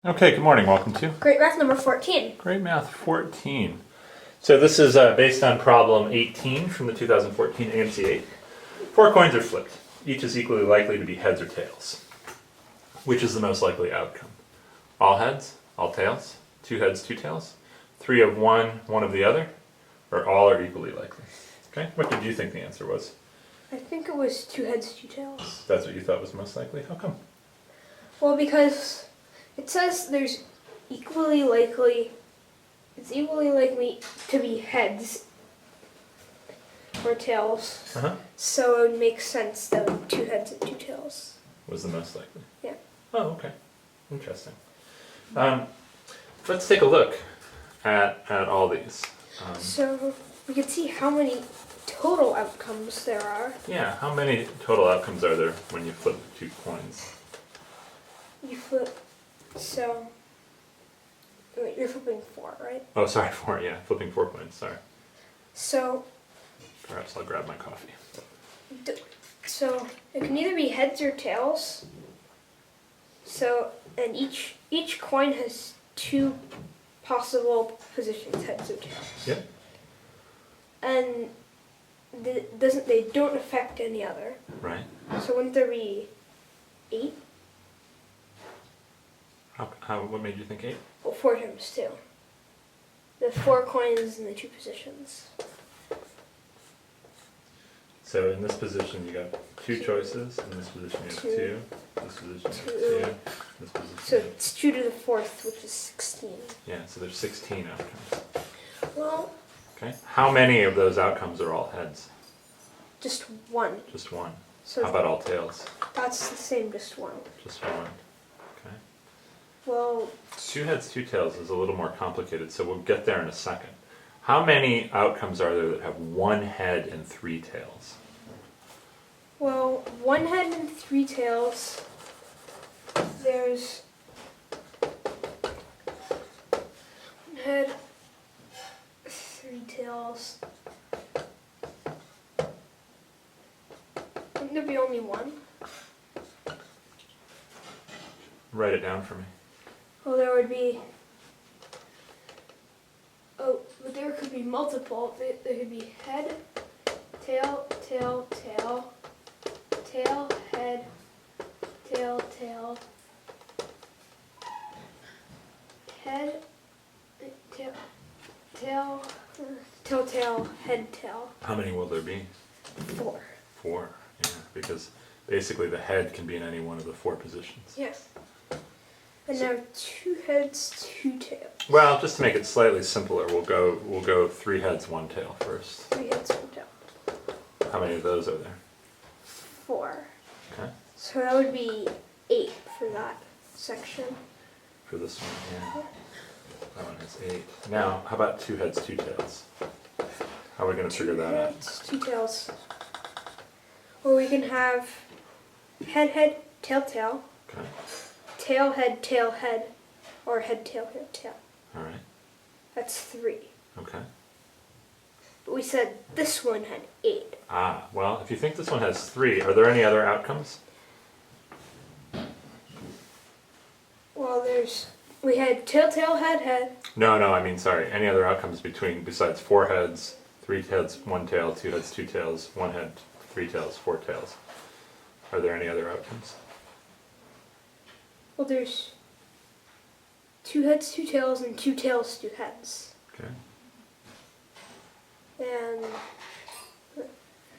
Okay, good morning. Welcome to Great Math number 14. GreatMath14. So this is based on problem 18 from the 2014 AMC8. 4 coins are flipped. Each is equally likely to be heads or tails. Which is the most likely outcome? All heads, all tails, 2 heads, 2 tails, 3 of one, 1 of the other, or all are equally likely? Okay, what did you think the answer was? I think it was 2 heads, 2 tails. That's what you thought was most likely? How come? Well, because it says it's equally likely to be heads or tails. So it would make sense that 2 heads and 2 tails Was the most likely? Yeah. Oh, okay. Interesting. Let's take a look at all these. So we can see how many total outcomes there are. Yeah, how many total outcomes are there when you flip 2 coins? You flip, so wait, you're flipping 4, right? Oh, sorry, 4, yeah, flipping 4 coins, sorry. So Perhaps I'll grab my coffee. So it can either be heads or tails. So, and each coin has 2 possible positions, heads or tails. Yep. And they don't affect any other. Right. So wouldn't there be 8? What made you think 8? Well, 4 times 2. The 4 coins in the 2 positions. So in this position you got 2 choices, in this position you have 2, this position you have 2, this position So you have... it's 2 to the 4th, which is 16. Yeah, so there's 16 outcomes. Well, Okay. How many of those outcomes are all heads? just 1. Just 1. So How about all tails? that's the same, just 1. Just 1. Okay. Well, 2 heads, 2 tails is a little more complicated, so we'll get there in a second. How many outcomes are there that have 1 head and 3 tails? well, 1 head and 3 tails. There's 1 head, 3 tails. Wouldn't there be only 1? Write it down for me. Well, there would be. Oh, but there could be multiple. There could be head, tail, tail, tail, tail, head, tail, tail, head, tail, tail, tail, tail, head, tail. How many will there be? 4. 4. Yeah, because basically the head can be in any one of the 4 positions. Yes. And now 2 heads, 2 tails. Well, just to make it slightly simpler, we'll go 3 heads, 1 tail first. 3 heads, 1 tail. How many of those are there? 4. Okay. So that would be 8 for that section. For this one, yeah. That one has 8. Now, how about 2 heads, 2 tails? How are we going to figure that out? 2 heads, 2 tails. Well, we can have head, head, tail, tail. Okay. Tail, head, or head, tail, tail. All right. That's 3. Okay. But we said this one had 8. Ah, well, if you think this one has 3, are there any other outcomes? Well, we had tail, tail, head, head. No, I mean, sorry. Any other outcomes besides 4 heads, 3 heads, 1 tail, 2 heads, 2 tails, 1 head, 3 tails, 4 tails? Are there any other outcomes? Well, there's 2 heads, 2 tails, and 2 tails, 2 heads. Okay. And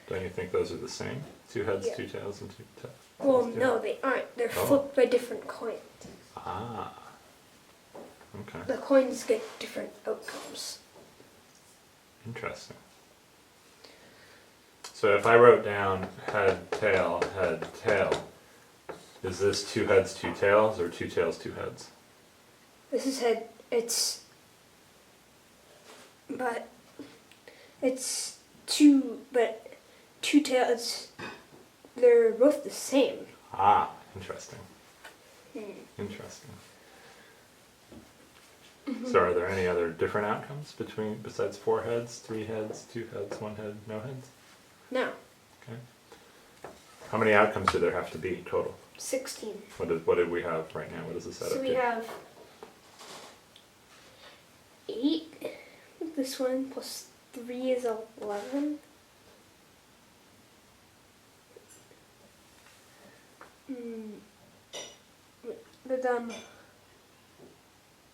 Don't you think those are the same? 2 heads, Yeah. 2 tails, and 2 tails? well, no, they aren't. They're Oh. flipped by different coins. Ah. Okay. The coins get different outcomes. Interesting. So if I wrote down head, tail, is this 2 heads, 2 tails, or 2 tails, 2 heads? This is head. It's 2 tails. They're both the same. Ah, interesting. Interesting. So are there any other different outcomes besides 4 heads, 3 heads, 2 heads, 1 head, no heads? No. Okay. How many outcomes do there have to be total? 16. What did we have right now? What does this add So up we to? have 8. This one plus 3 is 11.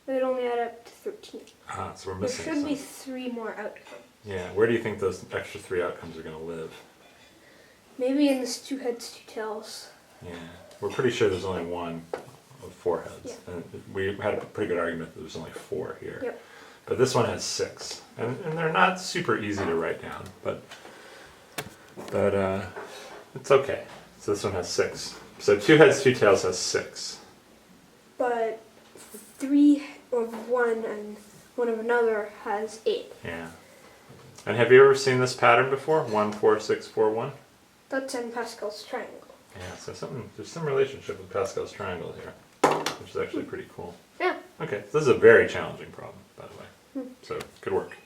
But it only add up to 13. Ah, so we're There missing should be some. 3 more outcomes. Yeah, where do you think those extra 3 outcomes are going to live? Maybe in this 2 heads, 2 tails. Yeah, we're pretty sure there's only one of 4 heads. Yeah. And we had a pretty good argument that there's only 4 here. Yep. But this one has 6. And they're not super easy to write down, but it's okay. So this one has 6. So 2 heads, 2 tails has 6. But 3 of one and 1 of another has 8. Yeah. And have you ever seen this pattern before? 1, 4, 6, 4, 1? That's in Pascal's triangle. Yeah, so there's some relationship with Pascal's triangle here, which is actually pretty cool. Yeah. Okay, so this is a very challenging problem, by the way. So, good work.